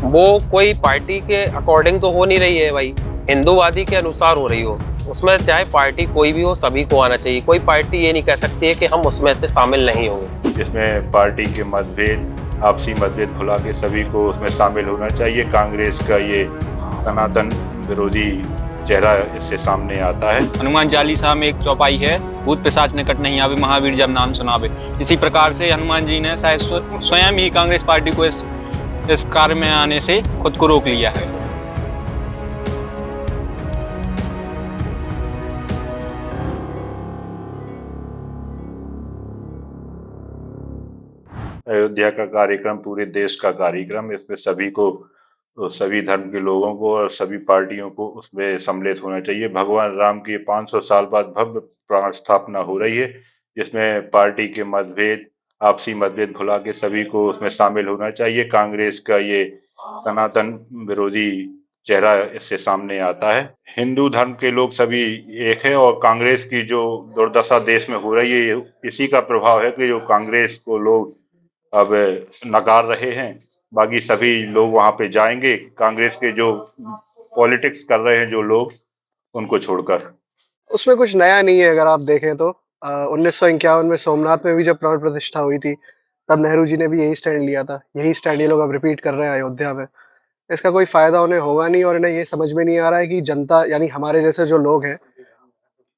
वो कोई पार्टी के अकॉर्डिंग तो हो नहीं रही है भाई, हिंदूवादी के अनुसार हो रही हो। उसमें चाहे पार्टी कोई भी हो, सभी को आना चाहिए। कोई पार्टी ये नहीं कह सकती है कि हम उसमें से शामिल नहीं होंगे। इसमें पार्टी के मतभेद, आपसी मतभेद भुला के सभी को उसमें शामिल होना चाहिए। कांग्रेस का ये सनातन विरोधी चेहरा इससे सामने आता है। हनुमान चालीसा में एक चौपाई है, भूत पिशाच निकट नहीं आवे, महावीर जब नाम सुनावे। इसी प्रकार से हनुमान जी ने शायद स्वयं ही कांग्रेस पार्टी को इस कार्य में आने से खुद को रोक लिया है। अयोध्या का कार्यक्रम पूरे देश का कार्यक्रम, इसमें सभी को, सभी धर्म के लोगों को और सभी पार्टियों को उसमें सम्मिलित होना चाहिए। भगवान राम की 500 साल बाद भव्य प्राण स्थापना हो रही है, जिसमें पार्टी के मतभेद, आपसी मतभेद भुला के सभी को उसमें शामिल होना चाहिए। कांग्रेस का ये सनातन विरोधी चेहरा इससे सामने आता है। हिंदू धर्म के लोग सभी एक है और कांग्रेस की जो दुर्दशा देश में हो रही है, इसी का प्रभाव है कि जो कांग्रेस को लोग अब नकार रहे हैं। बाकी सभी लोग वहां पे जाएंगे, कांग्रेस के जो पॉलिटिक्स कर रहे हैं जो लोग, उनको छोड़कर। उसमें कुछ नया नहीं है अगर आप देखें तो 1951 में सोमनाथ में भी जब प्राण प्रतिष्ठा हुई थी, तब नेहरू जी ने भी यही स्टैंड लिया था। यही स्टैंड ये लोग अब रिपीट कर रहे हैं अयोध्या में। इसका कोई फायदा उन्हें होगा नहीं और इन्हें ये समझ में नहीं आ रहा है कि जनता यानी हमारे जैसे जो लोग हैं,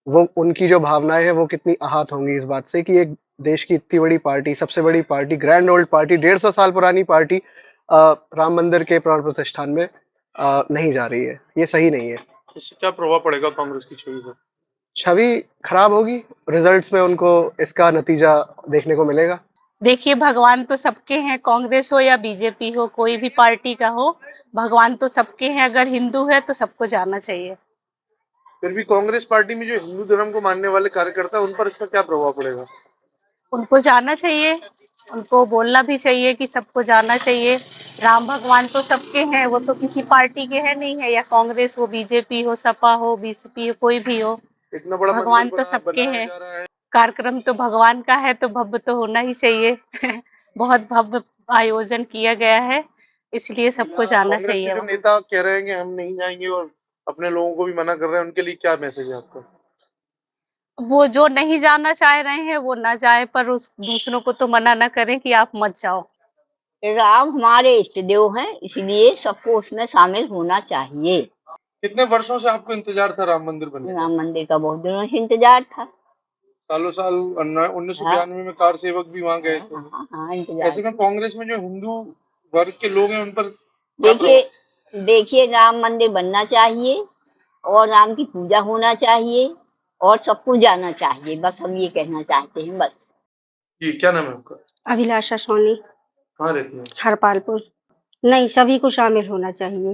वो उनकी जो भावनाएं हैं वो कितनी आहत होंगी इस बात से कि एक देश की इतनी बड़ी पार्टी, सबसे बड़ी पार्टी, ग्रैंड ओल्ड पार्टी, 150 साल पुरानी पार्टी राम मंदिर के प्राण प्रतिष्ठान में नहीं जा रही है। ये सही नहीं है। इससे क्या प्रभाव पड़ेगा कांग्रेस की छवि पर? छवि खराब होगी। रिजल्ट्स में उनको इसका नतीजा देखने को मिलेगा। देखिए, भगवान तो सबके हैं, कांग्रेस हो या बीजेपी हो, कोई भी पार्टी का हो, भगवान तो सबके हैं। अगर हिंदू है तो सबको जाना चाहिए। फिर भी कांग्रेस पार्टी में जो हिंदू धर्म को मानने वाले कार्यकर्ता, उन पर इसका क्या प्रभाव पड़ेगा? उनको जाना चाहिए, उनको बोलना भी चाहिए कि सबको जाना चाहिए। राम भगवान तो सबके हैं, वो तो किसी पार्टी के है नहीं है, या कांग्रेस हो, बीजेपी हो, सपा हो, बीसीपी हो, कोई भी हो, इतना बड़ा भगवान तो सबके हैं। कार्यक्रम तो भगवान का है तो भव्य तो होना ही चाहिए। बहुत भव्य आयोजन किया गया है, इसलिए सबको जाना कांग्रेस के चाहिए जो वहाँ। नेता कह रहे हैं कि हम नहीं जाएंगे और अपने लोगों को भी मना कर रहे हैं, उनके लिए क्या मैसेज है आपका? वो जो नहीं जाना चाह रहे हैं वो ना जाए, पर उस दूसरों को तो मना ना करें कि आप मत जाओ। राम हमारे इष्ट देव हैं, इसलिए सबको उसमें शामिल होना चाहिए। कितने वर्षों से आपको इंतजार था राम मंदिर बनने का? राम मंदिर का बहुत दिनों से इंतजार था। सालों साल 1992 में कार सेवक भी वहां गए थे। हाँ, इंतजार। ऐसे में कांग्रेस में जो हिंदू वर्ग के लोग हैं, उन पर देखिए राम मंदिर बनना चाहिए और राम की पूजा होना चाहिए और सबको जाना चाहिए। बस हम ये कहना चाहते हैं बस। जी, क्या नाम है आपका? अभिलाषा सोनी, कहाँ रहती है? हरपालपुर। नहीं, सभी को शामिल होना चाहिए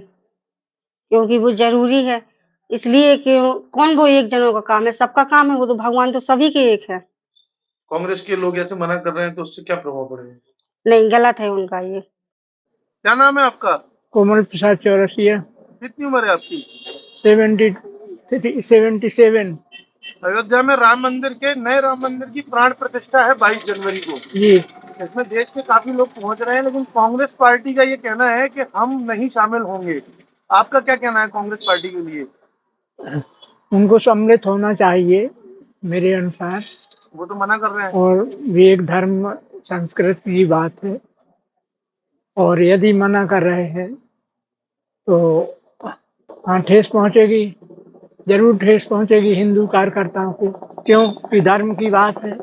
क्योंकि वो जरूरी है। इसलिए कि कौन वो एक जनों का काम है, सबका काम है। वो तो भगवान तो सभी के एक है। कांग्रेस के लोग ऐसे मना कर रहे हैं तो उससे क्या प्रभाव पड़ेगा? नहीं, गलत है उनका ये। क्या नाम है आपका? कोमल प्रसाद चौरसिया। कितनी उम्र है आपकी? 77। अयोध्या में राम मंदिर के नए राम मंदिर की प्राण प्रतिष्ठा है 22 जनवरी को। जी। इसमें देश के काफी लोग पहुंच रहे हैं, लेकिन कांग्रेस पार्टी का ये कहना है कि हम नहीं शामिल होंगे। आपका क्या कहना है कांग्रेस पार्टी के लिए? उनको सम्मिलित होना चाहिए मेरे अनुसार। वो तो मना कर रहे हैं। और भी एक धर्म संस्कृति की बात है, और यदि मना कर रहे हैं तो हाँ, ठेस पहुंचेगी, जरूर ठेस पहुंचेगी हिंदू कार्यकर्ताओं को, क्योंकि धर्म की बात है।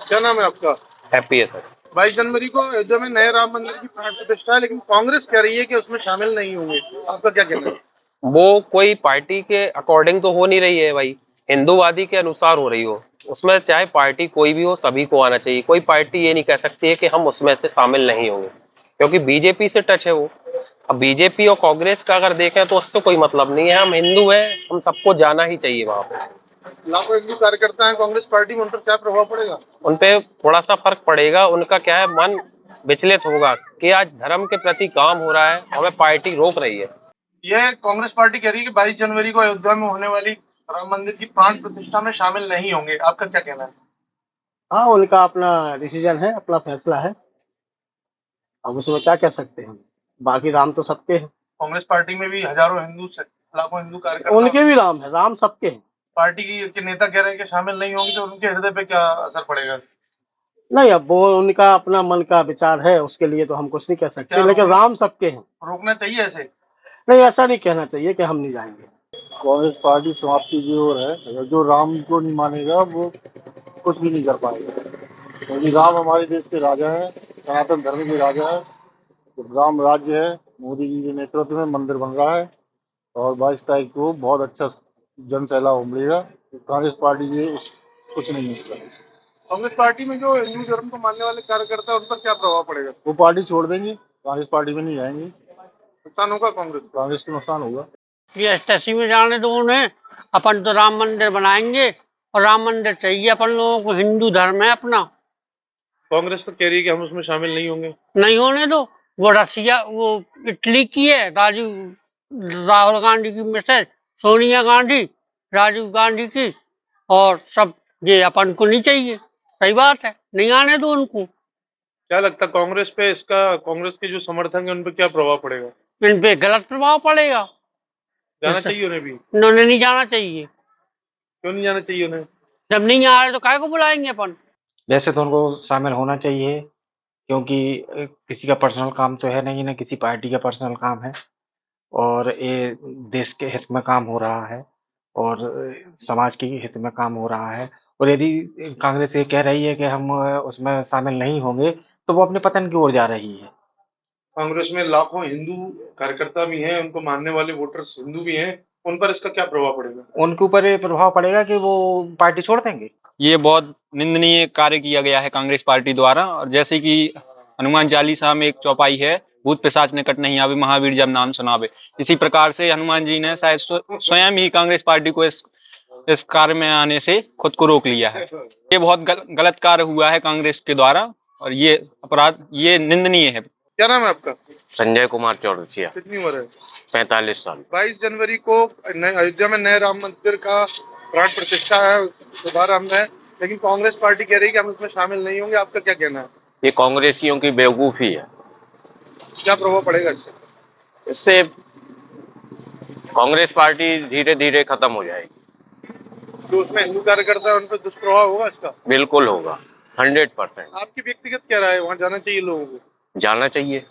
क्या नाम है आपका? हैप्पी है सर। 22 जनवरी को अयोध्या में नए राम मंदिर की प्राण प्रतिष्ठा है, लेकिन कांग्रेस कह रही है कि उसमें शामिल नहीं होंगे। आपका क्या कहना है? वो कोई पार्टी के अकॉर्डिंग तो हो नहीं रही है भाई, हिंदूवादी के अनुसार हो रही हो। उसमें चाहे पार्टी कोई भी हो, सभी को आना चाहिए। कोई पार्टी ये नहीं कह सकती है कि हम उसमें से शामिल नहीं होंगे, क्योंकि बीजेपी से टच है वो। अब बीजेपी और कांग्रेस का अगर देखें तो उससे कोई मतलब नहीं है। हम हिंदू हैं, हम सबको जाना ही चाहिए वहां पे। लाखों हिंदू कार्यकर्ता हैं कांग्रेस पार्टी में, उन पर क्या प्रभाव पड़ेगा? उनपे थोड़ा सा फर्क पड़ेगा। उनका क्या है, मन विचलित होगा कि आज धर्म के प्रति काम हो रहा है, हमें पार्टी रोक रही है। यह कांग्रेस पार्टी कह रही है कि 22 जनवरी को अयोध्या में होने वाली राम मंदिर की प्राण प्रतिष्ठा में शामिल नहीं होंगे। आपका क्या कहना है? हाँ, उनका अपना डिसीजन है, अपना फैसला है। अब उसमें क्या कह सकते हैं, बाकी राम तो सबके हैं। कांग्रेस पार्टी में भी हजारों हिंदू लाखों हिंदू कार्यकर्ता उनके भी राम है, राम सबके हैं। पार्टी के नेता कह रहे हैं कि शामिल नहीं होंगे तो उनके हृदय पे क्या असर पड़ेगा? नहीं, अब वो उनका अपना मन का विचार है, उसके लिए तो हम कुछ नहीं कह सकते, क्या लेकिन रोकना राम सबके हैं। रोकना चाहिए ऐसे? नहीं, ऐसा नहीं कहना चाहिए कि हम नहीं जाएंगे। कांग्रेस पार्टी समाप्ति की ओर है। अगर जो राम को नहीं मानेगा वो कुछ भी नहीं कर पाएगा, क्योंकि राम हमारे देश के राजा है, सनातन धर्म के राजा है। तो राम राज्य है, मोदी जी के नेतृत्व में मंदिर बन रहा है और 22 तारीख को बहुत अच्छा जन सैलाब उमड़ेगा। तो कांग्रेस पार्टी ये कुछ नहीं होगा। कांग्रेस पार्टी में जो हिंदू धर्म को मानने वाले कार्यकर्ता है उन पर क्या प्रभाव पड़ेगा? वो पार्टी छोड़ देंगे, कांग्रेस पार्टी में नहीं जाएंगे। नुकसान होगा कांग्रेस को नुकसान होगा। ये एसटीसी में जाने दो उन्हें, अपन तो राम मंदिर बनाएंगे और राम मंदिर चाहिए अपन लोगों को, हिंदू धर्म है अपना। कांग्रेस तो कह रही है कि हम उसमें शामिल नहीं होंगे। नहीं होने दो, वो रसिया वो इटली की है, राहुल गांधी की मिसेज सोनिया गांधी, राजीव गांधी की, और सब ये अपन को नहीं चाहिए। सही बात है, नहीं आने दो उनको। क्या लगता है कांग्रेस पे कांग्रेस के जो समर्थक है उन पर क्या प्रभाव पड़ेगा? इन पे गलत प्रभाव पड़ेगा। जाना चाहिए उन्हें भी? उन्होंने नहीं जाना चाहिए। क्यों नहीं जाना चाहिए उन्हें? जब नहीं आ रहे तो काहे को बुलाएंगे अपन? वैसे तो उनको शामिल होना चाहिए, क्योंकि किसी का पर्सनल काम तो है नहीं, ना किसी पार्टी का पर्सनल काम है, और ये देश के हित में काम हो रहा है और समाज के हित में काम हो रहा है। और यदि कांग्रेस ये कह रही है कि हम उसमें शामिल नहीं होंगे, तो वो अपने पतन की ओर जा रही है। कांग्रेस में लाखों हिंदू कार्यकर्ता भी हैं, उनको मानने वाले वोटर्स हिंदू भी हैं, उन पर इसका क्या प्रभाव पड़ेगा? उनके ऊपर ये प्रभाव पड़ेगा कि वो पार्टी छोड़ देंगे। ये बहुत निंदनीय कार्य किया गया है कांग्रेस पार्टी द्वारा। और जैसे कि हनुमान चालीसा में एक चौपाई है, भूत पिशाच निकट नहीं आवे, महावीर जब नाम सुनावे। इसी प्रकार से हनुमान जी ने शायद स्वयं ही कांग्रेस पार्टी को इस कार्य में आने से खुद को रोक लिया है। ये बहुत गलत कार्य हुआ है कांग्रेस के द्वारा और ये अपराध ये निंदनीय है। क्या नाम है आपका? संजय कुमार चौरसिया। कितनी उम्र है? 45 साल। 22 जनवरी को अयोध्या में नए राम मंदिर का प्राण प्रतिष्ठा है, शुभारंभ है, लेकिन कांग्रेस पार्टी कह रही है कि हम उसमें शामिल नहीं होंगे। आपका क्या कहना है? ये कांग्रेसियों की बेवकूफी है। क्या प्रभाव पड़ेगा इससे? इससे कांग्रेस पार्टी धीरे धीरे खत्म हो जाएगी। जो उसमें हिंदू कार्यकर्ता है उन पर दुष्प्रभाव होगा इसका? बिल्कुल होगा, 100%। आपकी व्यक्तिगत क्या राय है, वहाँ जाना चाहिए लोगों को? जाना चाहिए।